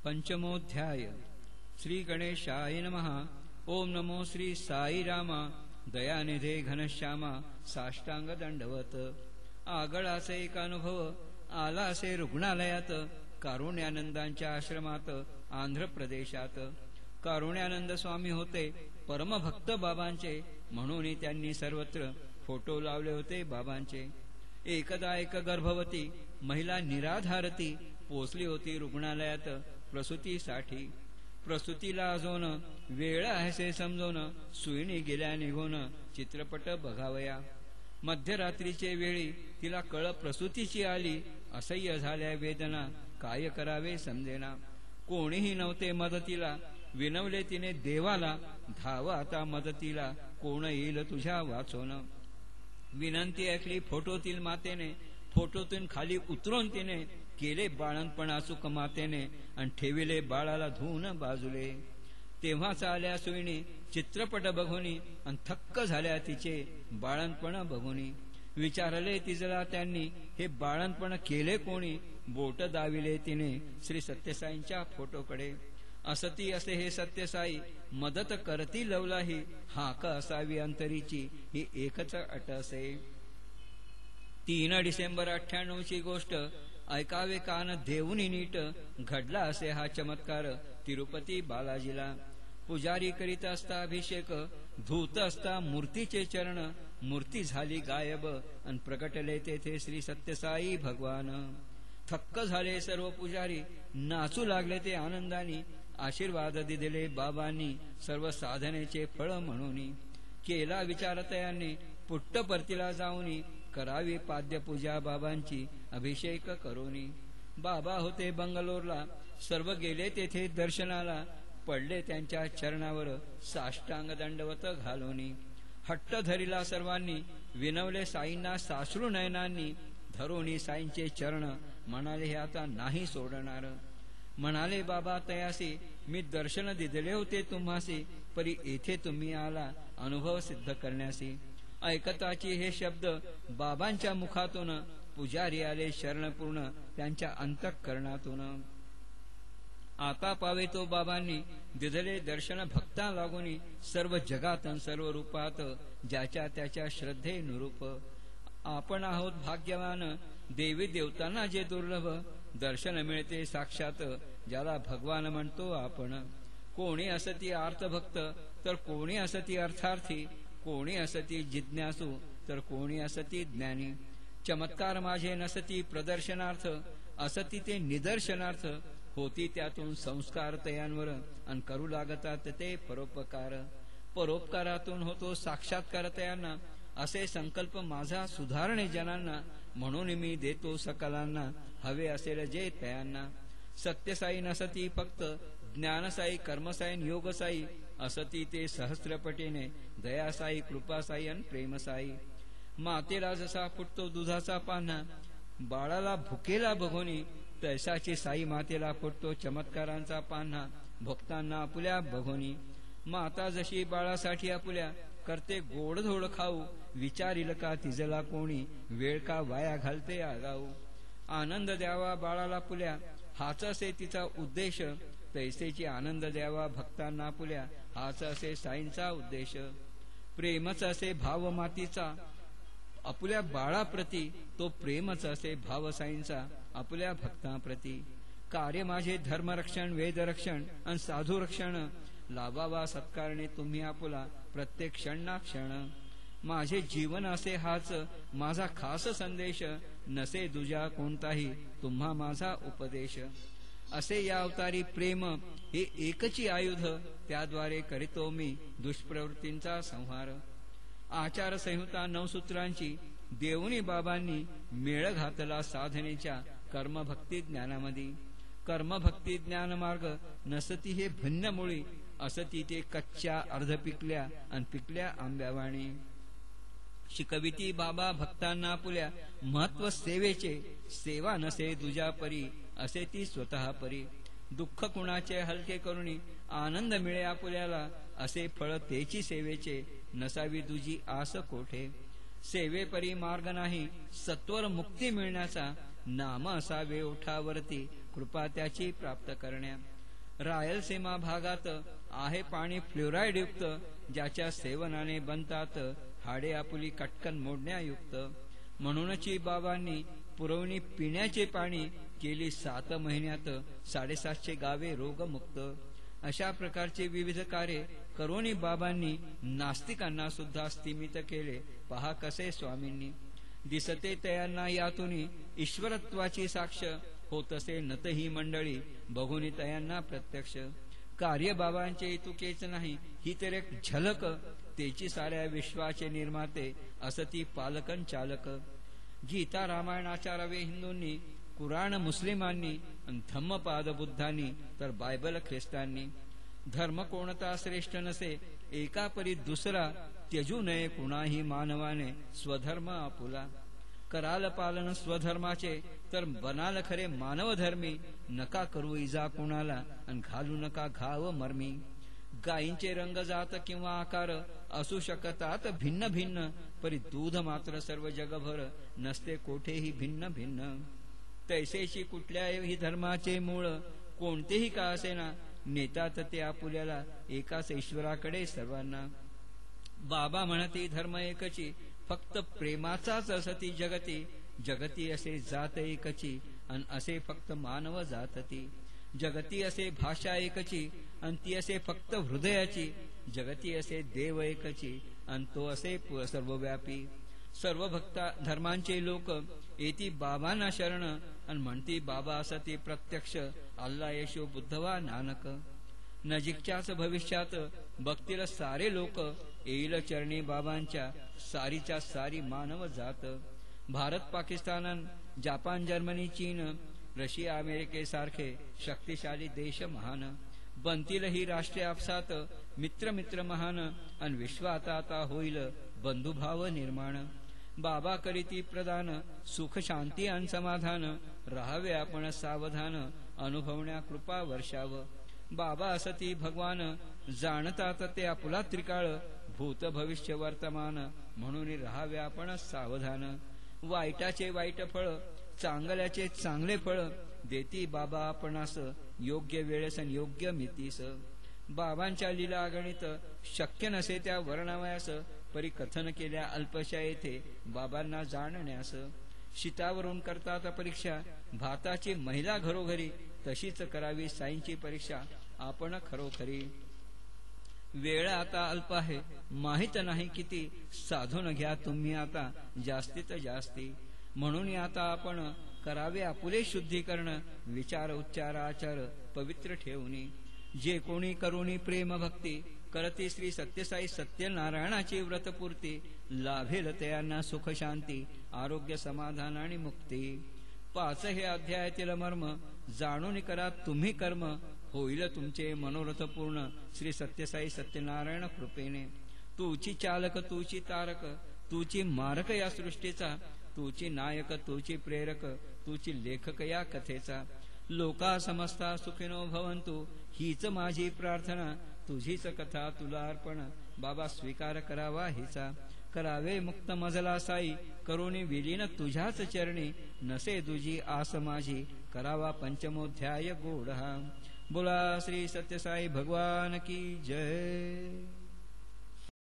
पंचमोऽध्याय श्री गणेशाय नमः। ओम नमो श्री साई रामा दयानिधे घनश्यामा साष्टांग दंडवत। आगळाचे एक अनुभव आला असे रुग्णालयात, कारुण्यानंदांच्या आश्रमात आंध्र प्रदेशात। कारुण्यानंद स्वामी होते परमभक्त बाबांचे, म्हणून त्यांनी सर्वत्र फोटो लावले होते बाबांचे। एकदा एक गर्भवती महिला निराधारती पोचली होती रुग्णालयात प्रसूतीसाठी। प्रसूतीला अजून वेळ आहे समजून सुईणी गेल्या निघून चित्रपट बघावया। मध्यरात्रीचे वेळी तिला कळ प्रसूतीची आली, असह्य झाल्या वेदना काय करावे समजेना। कोणीही नव्हते मदतीला, विनवले तिने देवाला, धाव आता मदतीला कोण येईल तुझ्या वाचून। विनंती ऐकली फोटोतील मातेने, फोटोतून खाली उतरून तिने केले बाळणपण अचूक मातेने, आणि ठेविले बाळाला धुवून बाजूले। तेव्हाच आल्या सुईणी चित्रपट बघुनी, आणि थक्क झाल्या तिचे बाळणपण बघुनी। विचारले तिजला त्यांनी, हे बाळणपण केले कोणी? बोट दाविले तिने श्री सत्यसाईंच्या फोटोकडे। असती असे हे सत्यसाई मदत करती लवलाही, हाक असावी अंतरीची ही एकच अट असे। 3 डिसेंबर 98ची गोष्ट ऐकावे कान देऊनी नीट, घडला असे हा चमत्कार तिरुपती बालाजीला। पुजारी करीत असता अभिषेक, धूत असता मूर्तीचे चरण, मूर्ती झाली गायब आणि प्रगटले तेथे श्री सत्यसाई भगवान। थक्क झाले सर्व पुजारी, नाचू लागले ते आनंदानी, आशीर्वाद दिले बाबांनी सर्व साधनेचे फळ म्हणून। केला विचार तयांनी पुट्टपर्तीला जाऊनी, करावी पाद्य पूजा बाबांची अभिषेक करोनी। बाबा होते बंगलोरला, सर्व गेले तेथे दर्शनाला, पडले त्यांच्या चरणावर साष्टांग दंडवत घालोनी। हट्ट धरिला सर्वांनी, विनवले साईंना साश्रू नयनांनी, धरोनी साईंचे चरण म्हणाले हे आता नाही सोडणार। म्हणाले बाबा तयासी, मी दर्शन दिले होते तुम्हासी, परी येथे तुम्ही आला अनुभव सिद्ध करण्यासी। ऐकताची हे शब्द बाबांच्या मुखातून, पुजारी आले शरणपूर्ण त्यांच्या अंतःकरणातून। आता पावे तो बाबांनी दिदले दर्शन भक्ता लागुनी, सर्व जगात सर्व रूपात ज्याच्या त्याच्या श्रद्धे नुरूप। आपण आहोत भाग्यवान, देवी देवतांना जे दुर्लभ, दर्शन मिळते साक्षात ज्याला भगवान म्हणतो आपण। कोणी असती आर्तभक्त तर कोणी असती अर्थार्थी, कोणी असती जिज्ञासू तर कोणी असती ज्ञानी। चमत्कार माझे नसती प्रदर्शनार्थ, असती ते निदर्शनार्थ, होती त्यातून संस्कार तयांवर, आणि करू लागतात ते परोपकार। परोपकारातून होतो साक्षात्कार तयांना, असे संकल्प माझा सुधारणे जनांना, म्हणून मी देतो सकलांना हवे असेल जे तयांना। सत्यसाई नसती फक्त ज्ञानसाई कर्मसाई योगसाई, असती ते सहस्रपटीने दयासाई कृपासाई आणि प्रेमसाई। मातेला जसा फुटतो दुधाचा पान्हा, बाळाला भुकेला बघोनी, तैसाची साई मातेला फुटतो चमत्कारांचा पान्हा, भक्तांना आपुल्या बघोनी। माता जशी बाळासाठी आपुल्या करते गोडधोड खाऊ, विचारील का तिजला कोणी, वेळ का वाया घालते आगाऊ। आनंद द्यावा बाळाला पुल्या, हाच असे तिचा उद्देश, तैसेची आनंद द्यावा भक्तांना पुल्या, हाच असे साईंचा उद्देश। प्रेमच असे भाव मातीचा आपुल्या बाळाप्रती, तो प्रेमच असे भाव साईंचा आपुल्या भक्तांप्रती। कार्य माझे धर्मरक्षण वेदरक्षण आणि साधू रक्षण, लाभावा सत्कारणे तुम्ही आपुला प्रत्येक क्षण ना क्षण। माझे जीवन असे हाच माझा खास संदेश, नसे दुजा कोणताही तुम्हा माझा उपदेश। असे या अवतारी प्रेम हे एकची आयुध, त्याद्वारे करीतो मी दुष्प्रवृत्तींचा संहार। आचार संहिता 9 सूत्रांची देऊनी बाबांनी मेळ घातला साधनेच्या कर्मभक्ती ज्ञानामध्ये। कर्मभक्ती ज्ञान मार्ग नसती हे भिन्न मुळी, असती ते कच्च्या अर्ध पिकल्या आणि पिकल्या आंब्यावाणी। शिकविती बाबा भक्तांना पुल्या महत्व सेवेचे, सेवा नसे दुजा परी असे ती स्वतः परी। दुःख कुणाचे हलके करुणी आनंद मिळे आपुल्याला, असे फळ तेची सेवेचे नसावी दुजी आस कोठे। सेवेपरी मार्ग नाही सत्वर मुक्ती मिळण्याचा, नाम असावे ओठावरती कृपा त्याची प्राप्त करण्या. रायलसीमा भागात आहे पाणी फ्लोराईड युक्त, ज्याच्या सेवनाने बनतात हाडे आपुली कटकन मोडण्यायुक्त. म्हणूनच बाबांनी पुरवणी पिण्याचे पाणी केली 7 महिन्यात 750 गावे रोगमुक्त. अशा प्रकारचे विविध कार्य करोनी बाबांनी नास्तिकांना सुद्धा स्तिमित केले. पहा कसे स्वामींनी दिसते तयांना यातून ईश्वरत्वाची साक्ष, होत असे नत ही मंडळी बघून तयांना प्रत्यक्ष. कार्य बाबांचे तुकेच नाही ही तर एक झलक, तेची साऱ्या विश्वाचे निर्माते असती पालकन चालक. गीता रामायणाच्या रवे हिंदूंनी, कुराण मुस्लिमांनी, धम्मपाद बुद्धांनी तर बायबल ख्रिस्तांनी. धर्म कोणता श्रेष्ठ नसे एका परी दुसरा, त्यजू नये कुणाही मानवाने स्वधर्म आपुला. कराल पालन स्वधर्माचे तर बनाल खरे मानवधर्मी. नका करू इजा कुणाला अन घालू नका घाव मर्मी. गायींचे रंग जात किंवा आकार असू शकतात भिन्न भिन्न, परी दूध मात्र सर्व जगभर नसते कोठेही भिन्न भिन्न. तैसेशी कुठल्याही धर्माचे मूळ कोणतेही का असेना, नेतात ते आपुल्याला एकाच ईश्वराकडे सर्वांना. बाबा म्हणती धर्म एकची, फक्त प्रेमाचाच असती जगती. जगती असे जात एकची अन असे फक्त मानव जातती. जगती असे भाषा एकची अन ती असे फक्त हृदयाची. जगती असे देव एकची अन तो असे सर्वव्यापी. सर्व भक्ता धर्मांचे लोक येती बाबांना शरण अन म्हणती बाबा असती प्रत्यक्ष. अल्ला येशू बुद्धवा नानक. नजीकच्याच भविष्यात बघतील सारे लोक, येईल चरणी बाबांच्या सारीच्या सारी मानव जात. भारत पाकिस्तान जपान जर्मनी चीन रशिया अमेरिकेसारखे शक्तिशाली देश महान. बनतील ही राष्ट्रे आपसात मित्र मित्र महान. अन विश्वात आता होईल बंधुभाव निर्माण. बाबा करीती प्रदान सुख शांती अन समाधान. राहावे आपण सावधान अनुभवण्या कृपा वर्षाव. बाबा असती भगवान जाणतात ते आपुला त्रिकाळ. भूत भविष्य वर्तमान म्हणून राहावे आपण सावधान. वाईटाचे वाईट फळ चांगल्याचे चांगले फळ देती बाबा आपणास योग्य वेळेस योग्य मितीस. बाबांच्या लीला गणित शक्य नसे त्या वर्णवयास, परी कथन केल्या अल्पशा येथे बाबांना जाणण्यास. शीतावरून करतात परीक्षा भाताची महिला घरोघरी, तशीच करावी साईंची परीक्षा आपण खरोखरी. वेळ आता अल्प आहे माहित नाही किती, साधून घ्या तुम्ही आता जास्तीत जास्ती. म्हणून आता आपण करावे आपुले शुद्धीकरण. विचार उच्चार आचार पवित्र ठेवणी. जे कोणी करुणी प्रेम भक्ती, करती श्री सत्यसाई सत्यनारायणाची व्रतपूर्ती. लाभेल त्यांना सुख शांती आरोग्य समाधान आणि मुक्ती. 5 हे अध्यायातील मर्म जाणून करा तुम्ही कर्म. होईल तुमचे मनोरथ पूर्ण श्री सत्यसाई सत्यनारायण कृपेने. तूची चालक तूची तारक तूची मारक या सृष्टीचा. तूची नायक तूची प्रेरक तूची लेखक या कथेचा. लोका समस्ता सुखिनो भवंतु हीच माझी प्रार्थना. तुझीच कथा तुला अर्पण बाबा स्वीकार करावा हिचा. करावे मुक्त मजला साई करोनी विलीन तुझ्याच चरणी. नसे तुझी आस माझी करावा पंचमोध्याय गोड हा. बोला श्री सत्यसाई भगवान की जय.